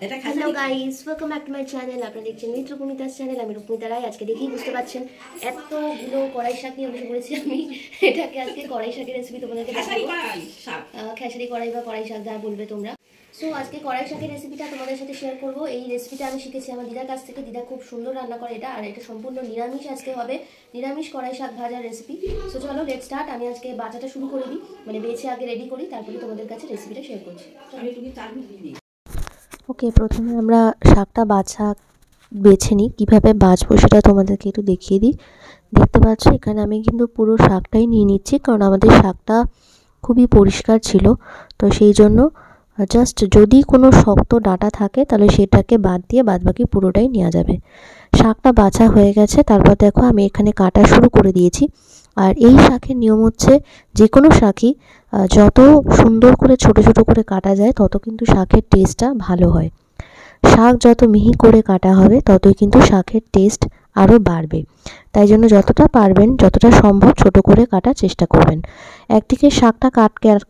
Hello guys, welcome back to my channel. আপনারা দেখছেন মিত্র ভূমিতাস channel. আমি রূপমিতা রায়। আজকে দেখেই বুঝতে পারছেন এতগুলো কড়াই শাক নিয়ে বসে পড়েছি আমি। এটাকে আজকে কড়াই শাকের রেসিপি তোমাদেরকে দেখাবো। খেসারি কড়াই বা কড়াই শাক যা বলবে তোমরা। সো আজকে কড়াই শাকের রেসিপিটা তোমাদের সাথে শেয়ার করব। এই রেসিপিটা আমি শিখেছি আমার দিদার কাছ থেকে। দিদা খুব সুন্দর রান্না করে এটা, আর এটা সম্পূর্ণ নিরামিষ আজকে হবে, নিরামিষ কড়াই শাক ভাজার রেসিপি। সো চলো লেটস স্টার্ট। আমি আজকে বাজাটা শুরু করে দিই, মানে বেছে আগে রেডি করি, তারপরে তোমাদের কাছে রেসিপিটা শেয়ার করছি। ওকে, প্রথমে আমরা শাকটা বেছে নিই। কীভাবে বাছবো সেটা তোমাদেরকে একটু দেখিয়ে দিই। দেখতে পাচ্ছ এখানে আমি কিন্তু পুরো শাকটাই নিয়ে নিচ্ছি, কারণ আমাদের শাকটা খুবই পরিষ্কার ছিল। তো সেই জন্য জাস্ট যদি কোনো শক্ত ডাঁটা থাকে তাহলে সেটাকে বাদ দিয়ে বাদবাকি পুরোটাই নেওয়া যাবে। শাকটা বাছা হয়ে গেছে, তারপর দেখো আমি এখানে কাটা শুরু করে দিয়েছি। আর এই শাকের নিয়ম হচ্ছে, যে কোনো শাকই যত সুন্দর করে ছোট ছোট করে কাটা যায় তত কিন্তু শাকের টেস্টটা ভালো হয়। শাক যত মিহি করে কাটা হবে ততই কিন্তু শাকের টেস্ট আরও বাড়বে। তাই জন্য যতটা পারবেন, যতটা সম্ভব ছোট করে কাটার চেষ্টা করবেন। একদিকে শাকটা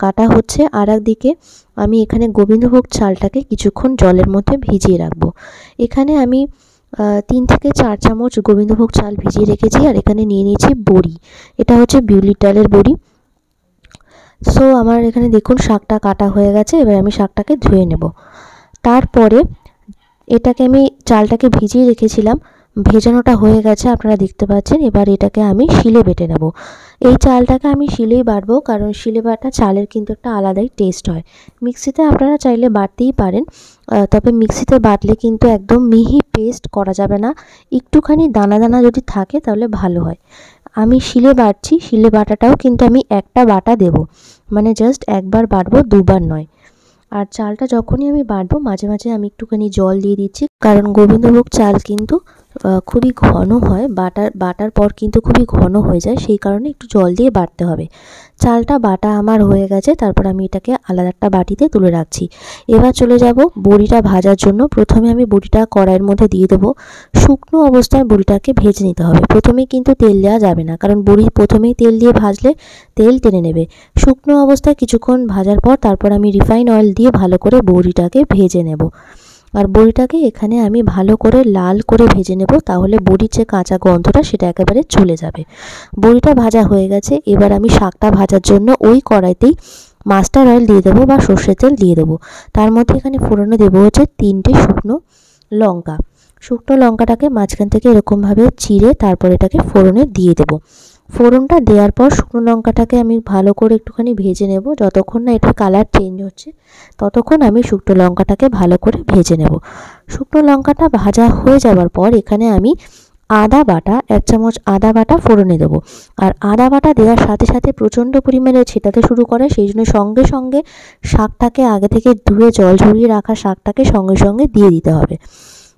কাটা হচ্ছে, আর একদিকে আমি এখানে গোবিন্দভোগ চালটাকে কিছুক্ষণ জলের মধ্যে ভিজিয়ে রাখবো। এখানে আমি 3 থেকে 4 চামচ গোবিন্দভোগ চাল ভিজিয়ে রেখেছি। আর এখানে নিয়ে নিয়েছি বড়ি, এটা হচ্ছে বিউলির ডালের বড়ি। সো আমার এখানে দেখুন শাকটা কাটা হয়ে গেছে। এবার আমি শাকটাকে ধুয়ে নেব। তারপরে এটাকে আমি চালটাকে ভিজিয়ে রেখেছিলাম, ভেজানোটা হয়ে গেছে আপনারা দেখতে পাচ্ছেন। এবার এটাকে আমি শিলে বেটে নেব। এই চালটাকে আমি শিলেই বাটবো, কারণ শিলে বাটা চালের কিন্তু একটা আলাদাই টেস্ট হয়। মিক্সিতে আপনারা চাইলে বাটতেই পারেন, তবে মিক্সিতে বাটলে কিন্তু একদম মিহি পেস্ট করা যাবে না। একটুখানি দানা দানা যদি থাকে তাহলে ভালো হয়। আমি শিলে বাটছি। শিলে বাটাটাও কিন্তু আমি একটা বাটা দেব, মানে জাস্ট একবার বাটবো, দুবার নয়। আর চালটা যখনই আমি বাটবো মাঝে মাঝে আমি একটুখানি জল দিয়ে দিচ্ছি, কারণ গোবিন্দভোগ চাল কিন্তু খুবই ঘন হয়, বাটার পর কিন্তু খুবই ঘন হয়ে যায়, সেই কারণে একটু জল দিয়ে বাটতে হবে। চালটা বাটা আমার হয়ে গেছে, তারপর আমি এটাকে আলাদা একটা বাটিতে তুলে রাখছি। এবার চলে যাব বড়িটা ভাজার জন্য। প্রথমে আমি বড়িটা কড়াইয়ের মধ্যে দিয়ে দেবো। শুকনো অবস্থায় বড়িটাকে ভেজে নিতে হবে। প্রথমেই কিন্তু তেল দেওয়া যাবে না, কারণ বড়ি প্রথমেই তেল দিয়ে ভাজলে তেল টেনে নেবে। শুকনো অবস্থায় কিছুক্ষণ ভাজার পর তারপর আমি রিফাইন অয়েল দিয়ে ভালো করে বড়িটাকে ভেজে নেব। আর বড়িটাকে এখানে আমি ভালো করে লাল করে ভেজে নেব, তাহলে বড়ির যে কাঁচা গন্ধটা সেটা একেবারে চলে যাবে। বড়িটা ভাজা হয়ে গেছে। এবার আমি শাকটা ভাজার জন্য ওই কড়াইতেই মাস্টার অয়েল দিয়ে দেবো বা সর্ষের তেল দিয়ে দেবো। তার মধ্যে এখানে ফোড়নে দেবো হচ্ছে 3টে শুকনো লঙ্কা। শুকনো লঙ্কাটাকে মাঝখান থেকে এরকমভাবে চিড়ে তারপর এটাকে ফোড়নে দিয়ে দেবো। ফোড়নটা দেওয়ার পর শুকনো লঙ্কাটাকে আমি ভালো করে একটুখানি ভেজে নেব। যতক্ষণ না এটার কালার চেঞ্জ হচ্ছে ততক্ষণ আমি শুকনো লঙ্কাটাকে ভালো করে ভেজে নেব। শুকনো লঙ্কাটা ভাজা হয়ে যাওয়ার পর এখানে আমি আদা বাটা 1 চামচ আদা বাটা ফোড়নে দেবো। আর আদা বাটা দেওয়ার সাথে সাথে প্রচণ্ড পরিমাণে ছেটাতে শুরু করে, সেই জন্য সঙ্গে সঙ্গে শাকটাকে আগে থেকে ধুয়ে জল ঝরিয়ে রাখা শাকটাকে সঙ্গে সঙ্গে দিয়ে দিতে হবে,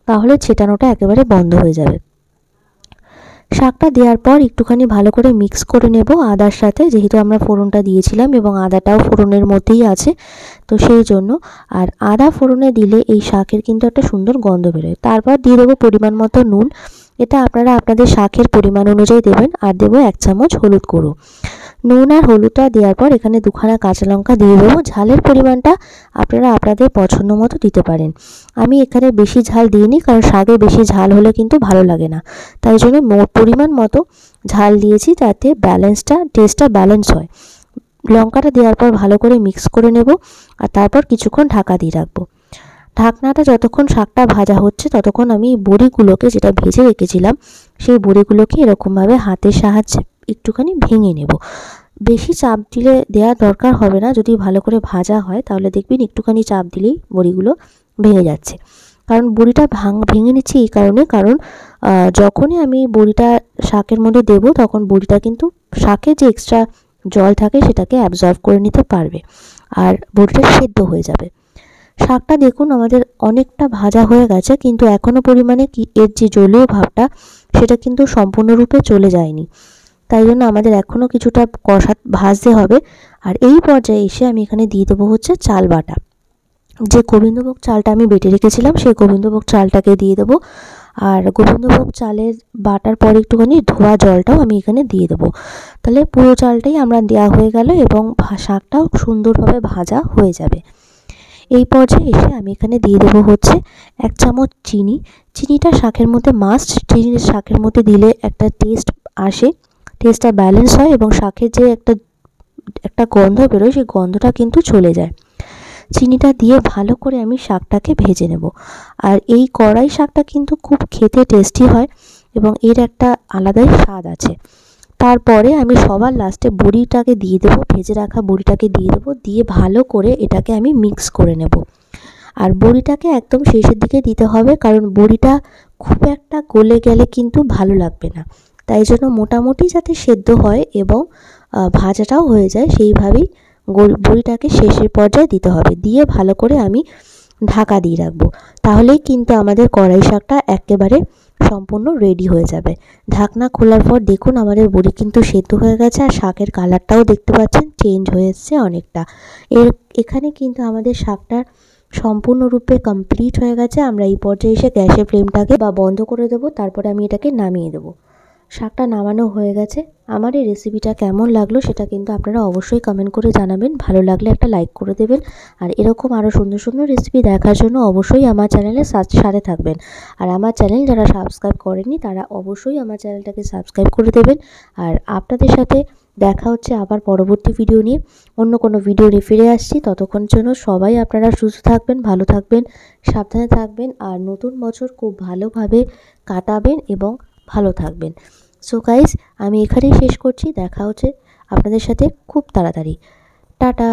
তাহলে ছেটানোটা একেবারে বন্ধ হয়ে যাবে। শাকটা দেওয়ার পর একটুখানি ভালো করে মিক্স করে নেব আদার সাথে, যেহেতু আমরা ফোড়নটা দিয়েছিলাম এবং আদাটাও ফোড়নের মধ্যেই আছে, তো সেই জন্য। আর আদা ফোড়নে দিলে এই শাকের কিন্তু একটা সুন্দর গন্ধ বেরোয়। তারপর দিয়ে দেবো পরিমাণ মতো নুন। এটা আপনারা আপনাদের শাকের পরিমাণ অনুযায়ী দেবেন। আর দেবো 1 চামচ হলুদ গুঁড়ো। নুন আর হলুদটা দেওয়ার পর এখানে 2খানা কাঁচা লঙ্কা দিয়ে দেবো। ঝালের পরিমাণটা আপনারা আপনাদের পছন্দ মতো দিতে পারেন। আমি এখানে বেশি ঝাল দিইনি, কারণ শাকে বেশি ঝাল হলে কিন্তু ভালো লাগে না, তাই জন্য পরিমাণ মতো ঝাল দিয়েছি, যাতে টেস্টটা ব্যালেন্স হয়। লঙ্কাটা দেওয়ার পর ভালো করে মিক্স করে নেব, আর তারপর কিছুক্ষণ ঢাকা দিয়ে রাখবো। ঢাকনাটা যতক্ষণ শাকটা ভাজা হচ্ছে ততক্ষণ আমি বড়িগুলোকে, যেটা ভেজে রেখেছিলাম সেই বড়িগুলোকে এরকমভাবে হাতের সাহায্যে একটুখানি ভেঙে নেব। বেশি চাপ দিলে দেওয়ার দরকার হবে না, যদি ভালো করে ভাজা হয় তাহলে দেখবেন একটুখানি চাপ দিলেই বড়িগুলো ভেঙে যাচ্ছে। কারণ বড়িটা ভেঙে নিচ্ছি এই কারণে, কারণ যখনই আমি বড়িটা শাকের মধ্যে দেবো তখন বড়িটা কিন্তু শাকে যে এক্সট্রা জল থাকে সেটাকে অ্যাবজর্ব করে নিতে পারবে, আর বড়িটা সেদ্ধ হয়ে যাবে। শাকটা দেখুন আমাদের অনেকটা ভাজা হয়ে গেছে, কিন্তু এখনও পরিমাণে এর যে জলীয় ভাবটা সেটা কিন্তু সম্পূর্ণরূপে চলে যায়নি, তাই জন্য আমাদের এখনও কিছুটা ভাজতে হবে। আর এই পর্যায়ে এসে আমি এখানে দিয়ে দেবো হচ্ছে চাল বাটা। যে গোবিন্দভোগ চালটা আমি বেটে রেখেছিলাম সেই গোবিন্দভোগ চালটাকে দিয়ে দেবো। আর গোবিন্দভোগ চালের বাটার পরে একটুখানি ধোয়া জলটাও আমি এখানে দিয়ে দেবো। তাহলে পুরো চালটাই আমরা দেওয়া হয়ে গেল এবং শাকটাও সুন্দরভাবে ভাজা হয়ে যাবে। এই পর্যায়ে এসে আমি এখানে দিয়ে দেবো হচ্ছে 1 চামচ চিনি। চিনিটা শাকের মধ্যে মাস্ট, চিনি শাকের মধ্যে দিলে একটা টেস্ট আসে, টেস্টটা ব্যালেন্স হয় এবং শাকের যে একটা গন্ধ বেরোয় সেই গন্ধটা কিন্তু চলে যায়। চিনিটা দিয়ে ভালো করে আমি শাকটাকে ভেজে নেব। আর এই কড়াই শাকটা কিন্তু খুব খেতে টেস্টি হয় এবং এর একটা আলাদাই স্বাদ আছে। তারপরে আমি সবার লাস্টে বড়িটাকে দিয়ে দেবো, ভেজে রাখা বড়িটাকে দিয়ে দেবো, দিয়ে ভালো করে এটাকে আমি মিক্স করে নেব। আর বড়িটাকে একদম শেষের দিকে দিতে হবে, কারণ বড়িটা খুব একটা গলে গেলে কিন্তু ভালো লাগবে না। তাই জন্য মোটামুটি যাতে সেদ্ধ হয় এবং ভাজাটাও হয়ে যায় সেইভাবেই বড়িটাকে শেষের পর্যায়ে দিতে হবে। দিয়ে ভালো করে আমি ঢাকা দিয়ে রাখবো, তাহলেই কিন্তু আমাদের কড়াই শাকটা একেবারে সম্পূর্ণ রেডি হয়ে যাবে। ঢাকনা খোলার পর দেখুন আমাদের বড়ি কিন্তু সেদ্ধ হয়ে গেছে, আর শাকের কালারটাও দেখতে পাচ্ছেন চেঞ্জ হয়ে এসছে অনেকটা। এখানে কিন্তু আমাদের শাকটা সম্পূর্ণরূপে কমপ্লিট হয়ে গেছে। আমরা এই পর্যায়ে এসে গ্যাসের ফ্লেমটাকে বন্ধ করে দেবো, তারপরে আমি এটাকে নামিয়ে দেবো। শাকটা নামানো হয়ে গেছে। আমার এই রেসিপিটা কেমন লাগলো সেটা কিন্তু আপনারা অবশ্যই কমেন্ট করে জানাবেন। ভালো লাগলে একটা লাইক করে দেবেন। আর এরকম আরও সুন্দর সুন্দর রেসিপি দেখার জন্য অবশ্যই আমার চ্যানেলে সাথে থাকবেন। আর আমার চ্যানেল যারা সাবস্ক্রাইব করেননি তারা অবশ্যই আমার চ্যানেলটাকে সাবস্ক্রাইব করে দেবেন। আর আপনাদের সাথে দেখা হচ্ছে আবার পরবর্তী ভিডিও নিয়ে, অন্য কোনো ভিডিও নিয়ে ফিরে আসছি। ততক্ষণ জন্য সবাই আপনারা সুস্থ থাকবেন, ভালো থাকবেন, সাবধানে থাকবেন, আর নতুন বছর খুব ভালোভাবে কাটাবেন এবং ভালো থাকবেন। সো গাইস, আমি এখানেই শেষ করছি। দেখা হচ্ছে আপনাদের সাথে খুব তাড়াতাড়ি। টাটা।